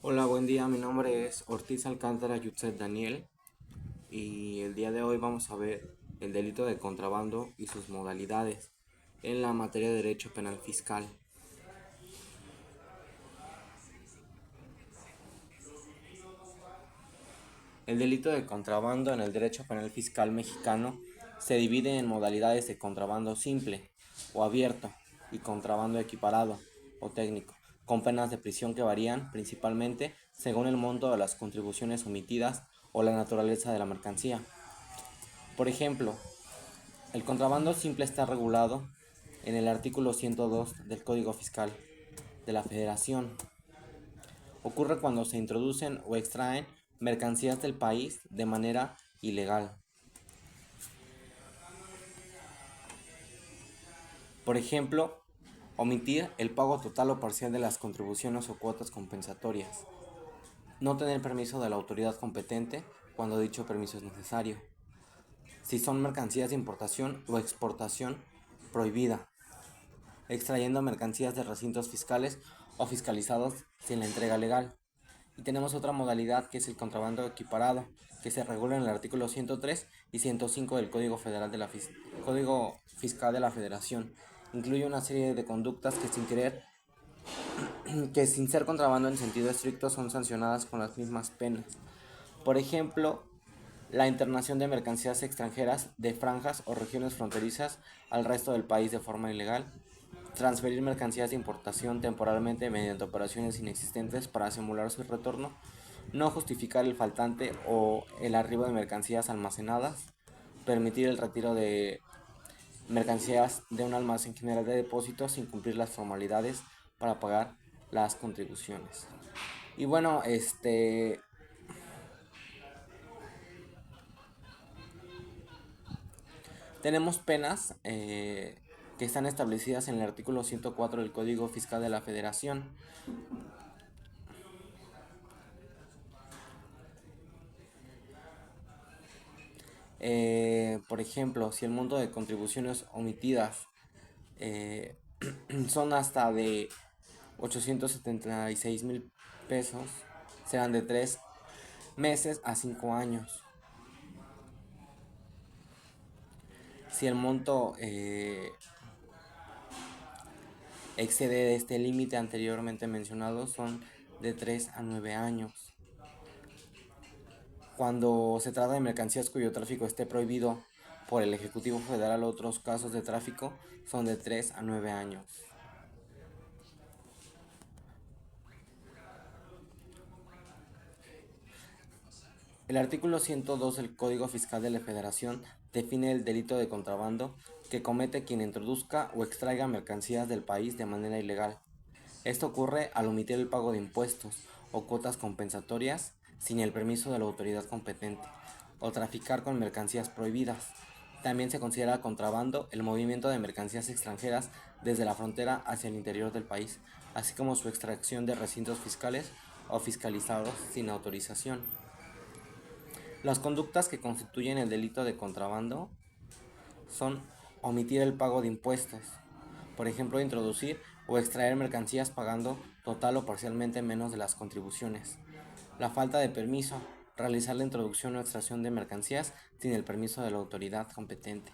Hola, buen día. Mi nombre es Ortiz Alcántara Yutzet Daniel y el día de hoy vamos a ver el delito de contrabando y sus modalidades en la materia de derecho penal fiscal. El delito de contrabando en el derecho penal fiscal mexicano se divide en modalidades de contrabando simple o abierto y contrabando equiparado o técnico, con penas de prisión que varían principalmente según el monto de las contribuciones omitidas o la naturaleza de la mercancía. Por ejemplo, el contrabando simple está regulado en el artículo 102 del Código Fiscal de la Federación. Ocurre cuando se introducen o extraen mercancías del país de manera ilegal. Por ejemplo, omitir el pago total o parcial de las contribuciones o cuotas compensatorias. No tener permiso de la autoridad competente cuando dicho permiso es necesario. Si son mercancías de importación o exportación prohibida, extrayendo mercancías de recintos fiscales o fiscalizados sin la entrega legal. Y tenemos otra modalidad que es el contrabando equiparado, que se regula en el artículo 103 y 105 del Código Federal de la Código Fiscal de la Federación. Incluye una serie de conductas que que sin ser contrabando en sentido estricto son sancionadas con las mismas penas. Por ejemplo, la internación de mercancías extranjeras de franjas o regiones fronterizas al resto del país de forma ilegal, transferir mercancías de importación temporalmente mediante operaciones inexistentes para simular su retorno, no justificar el faltante o el arribo de mercancías almacenadas, permitir el retiro de mercancías de un almacén general de depósitos sin cumplir las formalidades para pagar las contribuciones. Y bueno, tenemos penas que están establecidas en el artículo 104 del Código Fiscal de la Federación. Por ejemplo, si el monto de contribuciones omitidas eh, son hasta de 876,000 pesos, serán de 3 meses a 5 años. Si el monto excede este límite anteriormente mencionado, son de 3 a 9 años. Cuando se trata de mercancías cuyo tráfico esté prohibido por el Ejecutivo Federal, otros casos de tráfico son de 3 a 9 años. El artículo 102 del Código Fiscal de la Federación define el delito de contrabando que comete quien introduzca o extraiga mercancías del país de manera ilegal. Esto ocurre al omitir el pago de impuestos o cuotas compensatorias sin el permiso de la autoridad competente, o traficar con mercancías prohibidas. También se considera contrabando el movimiento de mercancías extranjeras desde la frontera hacia el interior del país, así como su extracción de recintos fiscales o fiscalizados sin autorización. Las conductas que constituyen el delito de contrabando son omitir el pago de impuestos, por ejemplo, introducir o extraer mercancías pagando total o parcialmente menos de las contribuciones. La falta de permiso, realizar la introducción o extracción de mercancías sin el permiso de la autoridad competente.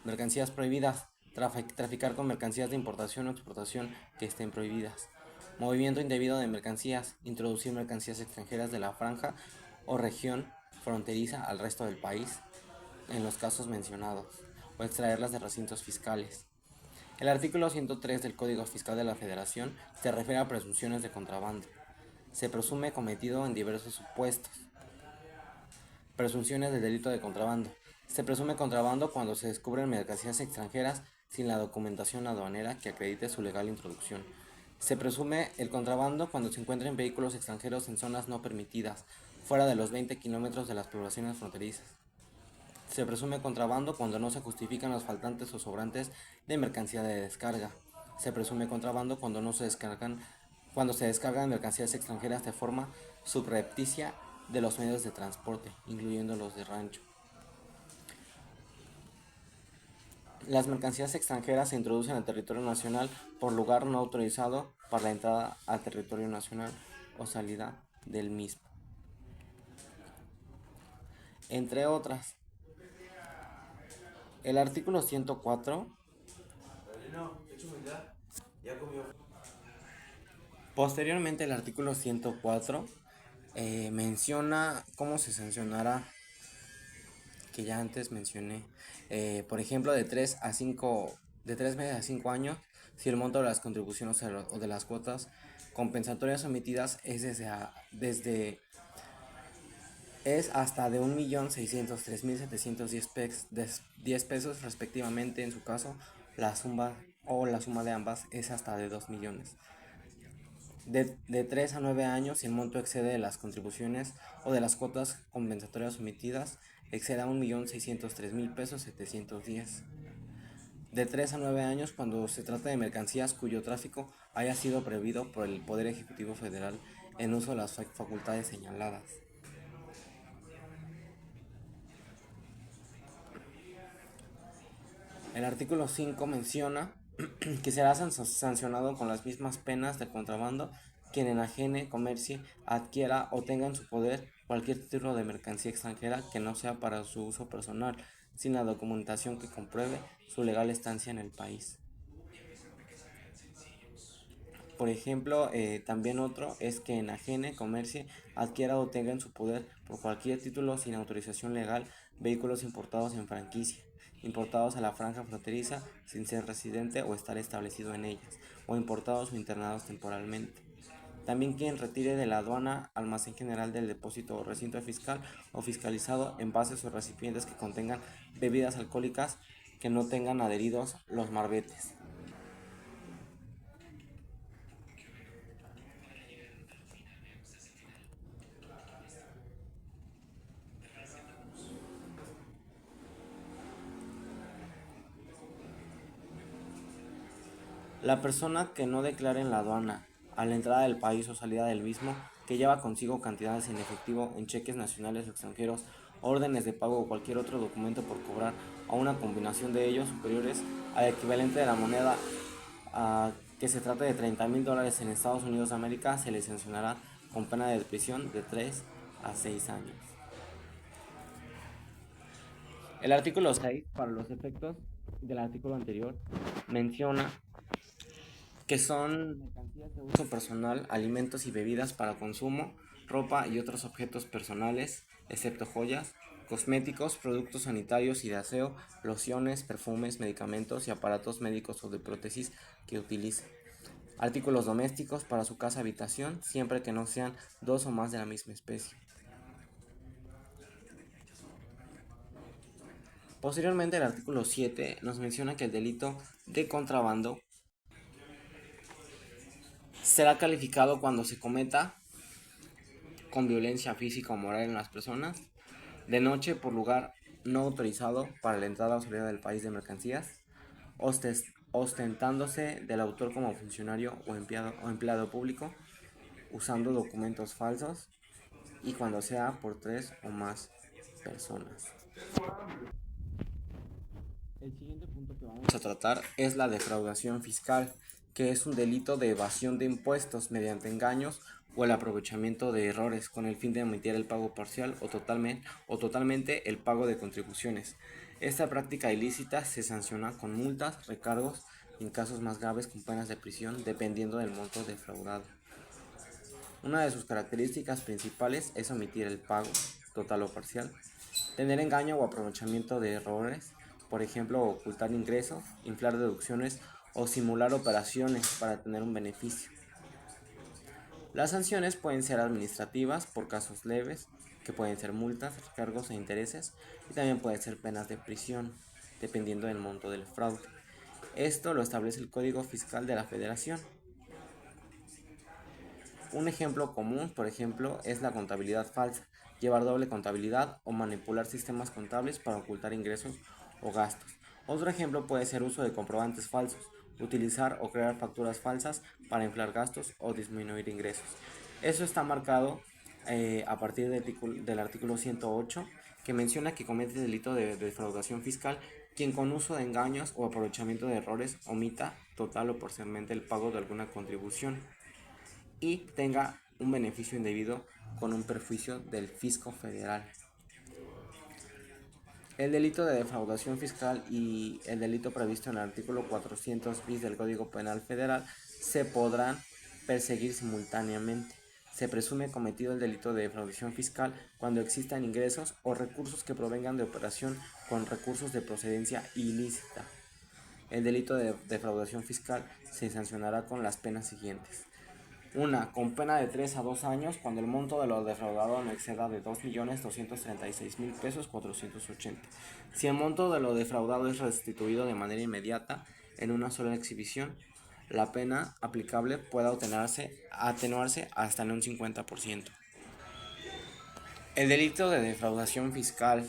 Mercancías prohibidas, traficar con mercancías de importación o exportación que estén prohibidas. Movimiento indebido de mercancías, introducir mercancías extranjeras de la franja o región fronteriza al resto del país, en los casos mencionados, o extraerlas de recintos fiscales. El artículo 103 del Código Fiscal de la Federación se refiere a presunciones de contrabando. Se presume cometido en diversos supuestos. Presunciones del delito de contrabando. Se presume contrabando cuando se descubren mercancías extranjeras sin la documentación aduanera que acredite su legal introducción. Se presume el contrabando cuando se encuentren vehículos extranjeros en zonas no permitidas, fuera de los 20 kilómetros de las poblaciones fronterizas. Se presume contrabando cuando no se justifican los faltantes o sobrantes de mercancía de descarga. Se presume contrabando cuando se descargan mercancías extranjeras de forma subrepticia de los medios de transporte, incluyendo los de rancho. Las mercancías extranjeras se introducen al territorio nacional por lugar no autorizado para la entrada al territorio nacional o salida del mismo, entre otras. El artículo 104. Posteriormente, el artículo 104 menciona cómo se sancionará, que ya antes mencioné, por ejemplo, de 3 meses a 5 años, si el monto de las contribuciones o de las cuotas compensatorias omitidas es hasta de 1.603.710 pesos respectivamente. En su caso, la suma de ambas es hasta de 2 millones. De 3 a 9 años, si el monto excede de las contribuciones o de las cuotas compensatorias omitidas, exceda 1.603.000 pesos 710. De 3 a 9 años, cuando se trata de mercancías cuyo tráfico haya sido prohibido por el Poder Ejecutivo Federal en uso de las facultades señaladas. El artículo 5 menciona que será sancionado con las mismas penas de contrabando quien enajene, comercie, adquiera o tenga en su poder cualquier título de mercancía extranjera que no sea para su uso personal, sin la documentación que compruebe su legal estancia en el país. Por ejemplo, también otro es que enajene, comercie, adquiera o tenga en su poder por cualquier título sin autorización legal vehículos importados en franquicia, importados a la franja fronteriza sin ser residente o estar establecido en ellas, o importados o internados temporalmente. También quien retire de la aduana, almacén general del depósito o recinto fiscal o fiscalizado envases o recipientes que contengan bebidas alcohólicas que no tengan adheridos los marbetes. La persona que no declare en la aduana, a la entrada del país o salida del mismo, que lleva consigo cantidades en efectivo, en cheques nacionales o extranjeros, órdenes de pago o cualquier otro documento por cobrar, o una combinación de ellos superiores al equivalente de la moneda que se trate de $30,000 en Estados Unidos de América, se le sancionará con pena de prisión de 3 a 6 años. El artículo 6, para los efectos del artículo anterior, menciona que son mercancías de uso personal, alimentos y bebidas para consumo, ropa y otros objetos personales, excepto joyas, cosméticos, productos sanitarios y de aseo, lociones, perfumes, medicamentos y aparatos médicos o de prótesis que utilice. Artículos domésticos para su casa habitación, siempre que no sean dos o más de la misma especie. Posteriormente, el artículo 7 nos menciona que el delito de contrabando será calificado cuando se cometa con violencia física o moral en las personas, de noche por lugar no autorizado para la entrada o salida del país de mercancías, ostentándose del autor como funcionario o empleado público, usando documentos falsos y cuando sea por 3 o más personas. El siguiente punto que vamos a tratar es la defraudación fiscal, que es un delito de evasión de impuestos mediante engaños o el aprovechamiento de errores con el fin de omitir el pago parcial o totalmente el pago de contribuciones. Esta práctica ilícita se sanciona con multas, recargos y en casos más graves con penas de prisión dependiendo del monto defraudado. Una de sus características principales es omitir el pago, total o parcial, tener engaño o aprovechamiento de errores, por ejemplo, ocultar ingresos, inflar deducciones o simular operaciones para tener un beneficio. Las sanciones pueden ser administrativas por casos leves, que pueden ser multas, recargos e intereses, y también pueden ser penas de prisión, dependiendo del monto del fraude. Esto lo establece el Código Fiscal de la Federación. Un ejemplo común, por ejemplo, es la contabilidad falsa, llevar doble contabilidad o manipular sistemas contables para ocultar ingresos o gastos. Otro ejemplo puede ser uso de comprobantes falsos, utilizar o crear facturas falsas para inflar gastos o disminuir ingresos. Eso está marcado a partir del artículo 108, que menciona que comete delito de defraudación fiscal quien con uso de engaños o aprovechamiento de errores omita total o parcialmente el pago de alguna contribución y tenga un beneficio indebido con un perjuicio del fisco federal. El delito de defraudación fiscal y el delito previsto en el artículo 400 bis del Código Penal Federal se podrán perseguir simultáneamente. Se presume cometido el delito de defraudación fiscal cuando existan ingresos o recursos que provengan de operación con recursos de procedencia ilícita. El delito de defraudación fiscal se sancionará con las penas siguientes. Una, con pena de 3 a 2 años cuando el monto de lo defraudado no exceda de 2.236.000 pesos 480. Si el monto de lo defraudado es restituido de manera inmediata en una sola exhibición, la pena aplicable puede atenuarse hasta en un 50%. El delito de defraudación fiscal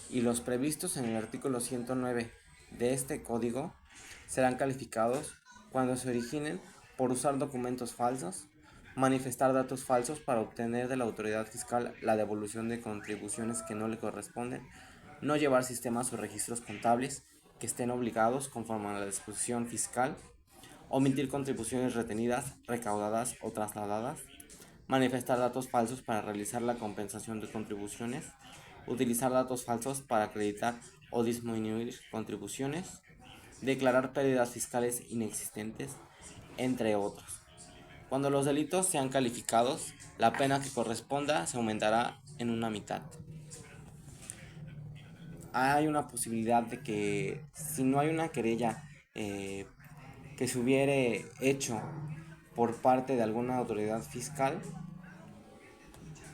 y los previstos en el artículo 109 de este código serán calificados cuando se originen por usar documentos falsos, manifestar datos falsos para obtener de la autoridad fiscal la devolución de contribuciones que no le corresponden, no llevar sistemas o registros contables que estén obligados conforme a la disposición fiscal, omitir contribuciones retenidas, recaudadas o trasladadas, manifestar datos falsos para realizar la compensación de contribuciones, utilizar datos falsos para acreditar o disminuir contribuciones, declarar pérdidas fiscales inexistentes, entre otros. Cuando los delitos sean calificados, la pena que corresponda se aumentará en una mitad. Hay una posibilidad de que si no hay una querella que se hubiere hecho por parte de alguna autoridad fiscal,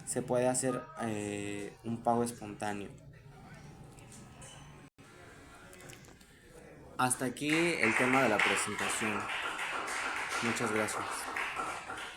se puede hacer un pago espontáneo. Hasta aquí el tema de la presentación. Muchas gracias.